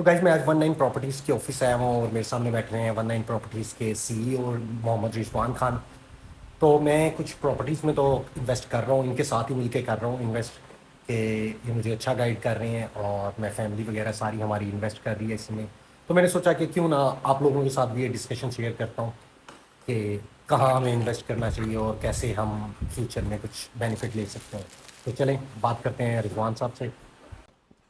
तो गाइज मैं आज वन नाइन प्रॉपर्टीज़ के ऑफिस आया हूँ और मेरे सामने बैठ रहे हैं वन नाइन प्रॉपर्टीज़ के सीईओ मोहम्मद रिजवान खान। तो मैं कुछ प्रॉपर्टीज़ में तो इन्वेस्ट कर रहा हूँ, इनके साथ ही मिलके कर रहा हूँ इन्वेस्ट कि ये मुझे अच्छा गाइड कर रहे हैं और मैं फैमिली वगैरह सारी हमारी इन्वेस्ट कर रही है इसमें। तो मैंने सोचा कि क्यों ना आप लोगों के साथ भी ये डिस्कशन शेयर करता हूँ कि कहाँ हमें इन्वेस्ट करना चाहिए और कैसे हम फ्यूचर में कुछ बेनिफिट ले सकते हैं। तो चलें बात करते हैं रिजवान साहब से।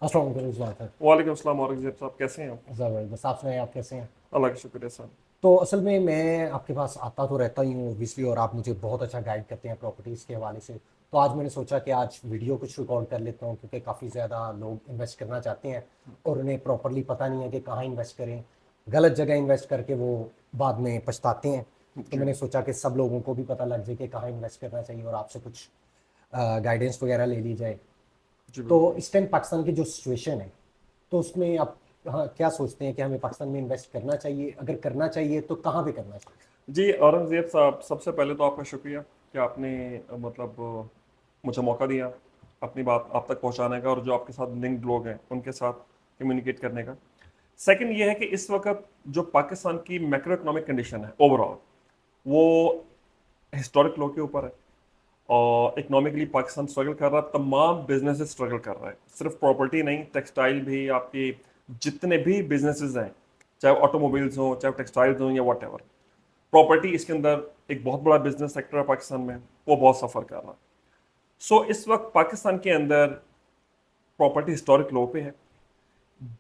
अस्सलाम वालेकुम रिजवान सर। वालेकुम अस्सलाम औरंगजेब साहब, कैसे हैं आप? ज़बरदस्त, आप सुनाइए आप कैसे हैं? अल्लाह का शुक्र है सर। तो असल में मैं आपके पास आता तो रहता ही हूँ ओबियसली, और आप मुझे बहुत अच्छा गाइड करते हैं प्रॉपर्टीज़ के हवाले से। तो आज मैंने सोचा कि आज वीडियो कुछ रिकॉर्ड कर लेता हूँ क्योंकि काफ़ी ज़्यादा लोग इन्वेस्ट करना चाहते हैं और उन्हें प्रॉपरली पता नहीं है कि कहाँ इन्वेस्ट करें। गलत जगह इन्वेस्ट करके वो बाद में पछताते हैं। तो जी मैंने सोचा कि सब लोगों को भी पता लग जाए कि कहाँ इन्वेस्ट करना चाहिए और आपसे कुछ गाइडेंस वगैरह ले ली जाए। जी तो बिल्कुल। इस टाइम पाकिस्तान की जो सिचुएशन है, तो उसमें आप हाँ क्या सोचते हैं कि हमें पाकिस्तान में इन्वेस्ट करना चाहिए? अगर करना चाहिए तो कहाँ पे करना चाहिए? जी औरंगजेब साहब, सबसे पहले तो आपका शुक्रिया कि आपने मुझे मौका दिया अपनी बात आप तक पहुंचाने का और जो आपके साथ लिंक्ड लोग हैं उनके साथ कम्युनिकेट करने का। सेकंड ये है कि इस वक्त जो पाकिस्तान की मैक्रो इकोनॉमिक कंडीशन है ओवरऑल, वो हिस्टोरिक लो के ऊपर है। और इकोनॉमिकली पाकिस्तान स्ट्रगल कर रहा है, तमाम बिजनेसेस स्ट्रगल कर रहा है, सिर्फ प्रॉपर्टी नहीं, टेक्सटाइल भी, आपकी जितने भी बिजनेसेस हैं, चाहे ऑटोमोबाइल्स हो, चाहे टेक्सटाइल्स हो, या वट एवर, प्रॉपर्टी इसके अंदर एक बहुत बड़ा बिजनेस सेक्टर है पाकिस्तान में, वो बहुत सफ़र कर रहा है। सो इस वक्त पाकिस्तान के अंदर प्रॉपर्टी हिस्टोरिक लो पे है।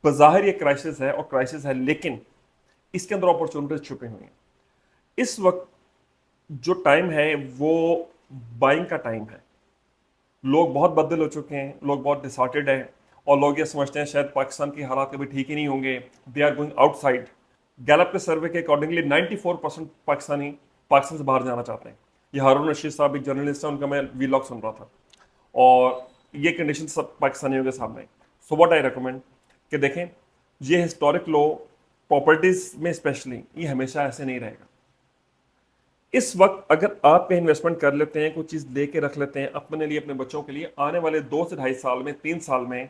बज़ाहिर ये क्राइसिस है और क्राइसिस है, लेकिन इसके अंदर अपॉर्चुनिटीज छुपी हुई हैं। इस वक्त जो टाइम है वो बाइंग का टाइम है। लोग बहुत बदल हो चुके हैं, लोग बहुत डिसऑर्टेड हैं, और लोग ये समझते हैं शायद पाकिस्तान की हालात कभी ठीक ही नहीं होंगे। They are going outside. Gallup के सर्वे के अकॉर्डिंगली 94% पाकिस्तानी पाकिस्तान से बाहर जाना चाहते हैं। ये हारून रशीद साहब एक जर्नलिस्ट है, उनका मैं वीलॉग सुन रहा था, और ये कंडीशन सब पाकिस्तानियों के सामने। सो व्हाट आई रिकमेंड कि देखें, ये हिस्टोरिक लो प्रॉपर्टीज में स्पेशली ये हमेशा ऐसे नहीं रहेगा। इस वक्त अगर आप कहीं इन्वेस्टमेंट कर लेते हैं, कुछ चीज़ दे के रख लेते हैं अपने लिए, अपने बच्चों के लिए, आने वाले 2 से ढाई साल में, 3 साल में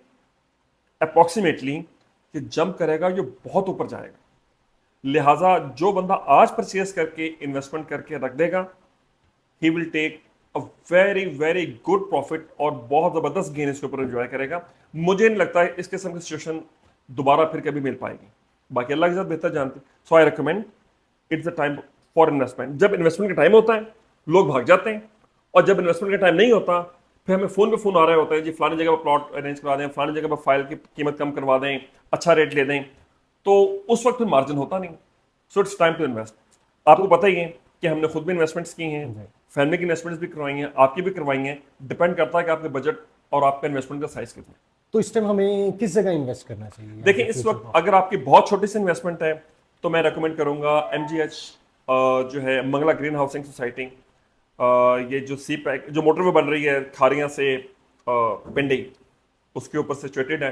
अप्रॉक्सीमेटली ये जंप करेगा, ये बहुत ऊपर जाएगा। लिहाजा जो बंदा आज परचेज करके इन्वेस्टमेंट करके रख देगा, he will take a very very good profit और बहुत ज़बरदस्त गेन इसके ऊपर एंजॉय करेगा। मुझे नहीं लगता है इस किस्म की सिचुएशन दोबारा फिर कभी मिल पाएगी। बाकी अल्लाह के साथ बेहतर जानते। So I recommend, it's the time for investment. जब इन्वेस्टमेंट का टाइम होता है लोग भाग जाते हैं, और जब इन्वेस्टमेंट का टाइम नहीं होता फिर हमें फोन पे फोन आ रहे होते हैं, जी फलानी जगह पर प्लॉट अरेंज करा दें, फलानी जगह पर फाइल की कीमत कम करवा दें, अच्छा रेट ले दें। तो उस वक्त फिर मार्जिन होता नहीं। So it's time to invest. आपको तो पता ही है कि हमने खुद भी इन्वेस्टमेंट्स की हैं, जी। फैमिली की इन्वेस्टमेंट्स भी करवाई हैं, आपकी भी करवाई हैं। डिपेंड करता है कि आपके बजट और आपका इन्वेस्टमेंट का साइज कितना है। तो इस टाइम हमें किस जगह इन्वेस्ट करना चाहिए एज देखिए, ए इस फ्यूचर वक्त प्रॉफिट? अगर आपकी बहुत छोटी सी इन्वेस्टमेंट है तो मैं रेकमेंड करूंगा MGH, जो है मंगला ग्रीन हाउसिंग सोसाइटी। ये जो सी पैक जो मोटरवे बन रही है खारियां से पिंडी, उसके ऊपर सिचुएटेड है।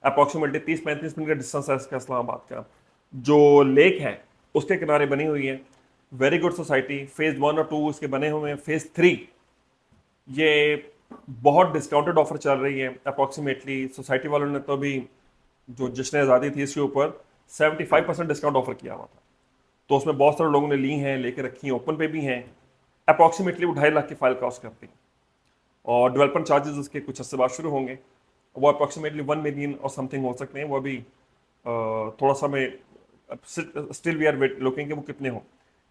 अप्रॉक्सीमेटली 30-35 मिनट का डिस्टेंस है इसका इस्लामाबाद का। जो लेक है उसके किनारे बनी हुई है। Very good society. फेज 1 और 2 इसके बने हुए हैं। फेज 3 ये बहुत डिस्काउंटेड ऑफर चल रही है। अप्रॉक्सीमेटली सोसाइटी वालों ने तो अभी जो जश्न आज़ादी थी इसके ऊपर 75% डिस्काउंट ऑफर किया हुआ था। तो उसमें बहुत सारे लोगों ने ली हैं, लेके रखी हैं, ओपन पे भी हैं। अप्रॉक्सीमेटली वो 2.5 लाख की फाइल कॉस्ट करती है, और डेवलपमेंट चार्जेस उसके कुछ अर्से बाद शुरू होंगे। वो अप्रॉक्सीमेटली 1 मिलियन और समथिंग हो सकते हैं। वो अभी थोड़ा सा मैं still we are wait looking कि वो कितने हों।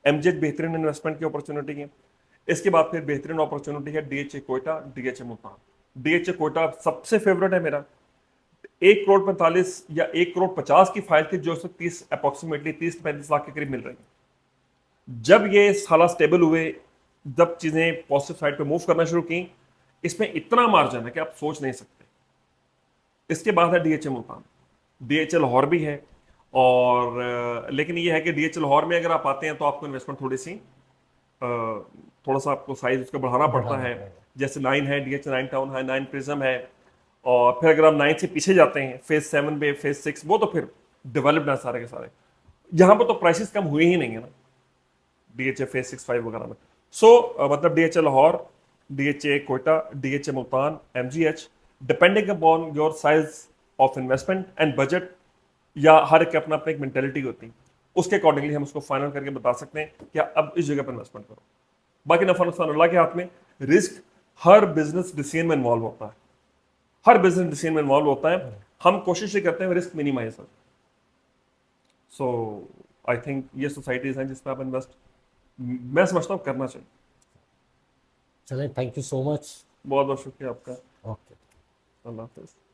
MGH बेहतरीन इन्वेस्टमेंट की अपॉर्चुनिटी है। इसके बाद फिर बेहतरीन अपॉर्चुनिटी है DHA Quetta, DHA Multan. DHA Quetta सबसे फेवरेट है मेरा। 1 करोड़ 45 या 1 करोड़ 50 की फाइल थी, जो 30 अप्रॉक्सीमेटली 30-35 लाख के करीब मिल रही है। जब ये साला स्टेबल हुए, जब चीजें पॉजिटिव साइड पे मूव करना शुरू की, इसमें इतना मार्जिन है कि आप सोच नहीं सकते। इसके बाद है DHA मुल्तान। DHA लाहौर भी है, और लेकिन ये है कि DHA लाहौर में अगर आप आते हैं तो आपको इन्वेस्टमेंट थोड़ी सी थोड़ा सा आपको साइज उसका बढ़ाना पड़ता बढ़ाना है। पड़ेगा। जैसे 9 है, DHA 9 टाउन है, 9 प्रिज्म है। और फिर अगर आप 9 से पीछे जाते हैं, फेज 7 पे, फेज 6, वो तो फिर डेवलप्ड है सारे के सारे। यहाँ पर तो प्राइसेस कम हुए ही नहीं है ना, DHA फेज 6-5 वगैरह में। सो मतलब DHA Lahore, DHA Quetta, DHA Multan, MGH, depending upon your size of investment and budget, या हर एक अपना अपना एक मेंटेलिटी होती है, उसके अकॉर्डिंगली हम उसको फाइनल करके बता सकते हैं कि अब इस जगह पर इन्वेस्टमेंट करो। बाकी नफा नुकसान अल्लाह के हाथ में। रिस्क हर बिजनेस डिसीजन में इन्वॉल्व होता है, हर बिजनेस डिसीजन में इन्वॉल्व होता है। हम कोशिश ही करते हैं रिस्क मिनिमाइज हो। सो आई थिंक ये सोसाइटीज हैं जिसमें आप इन्वेस्ट, मैं समझता हूँ, करना चाहिए। चलें, थैंक यू सो मच। बहुत बहुत शुक्रिया आपका। ओके। अल्लाह हाफिज़।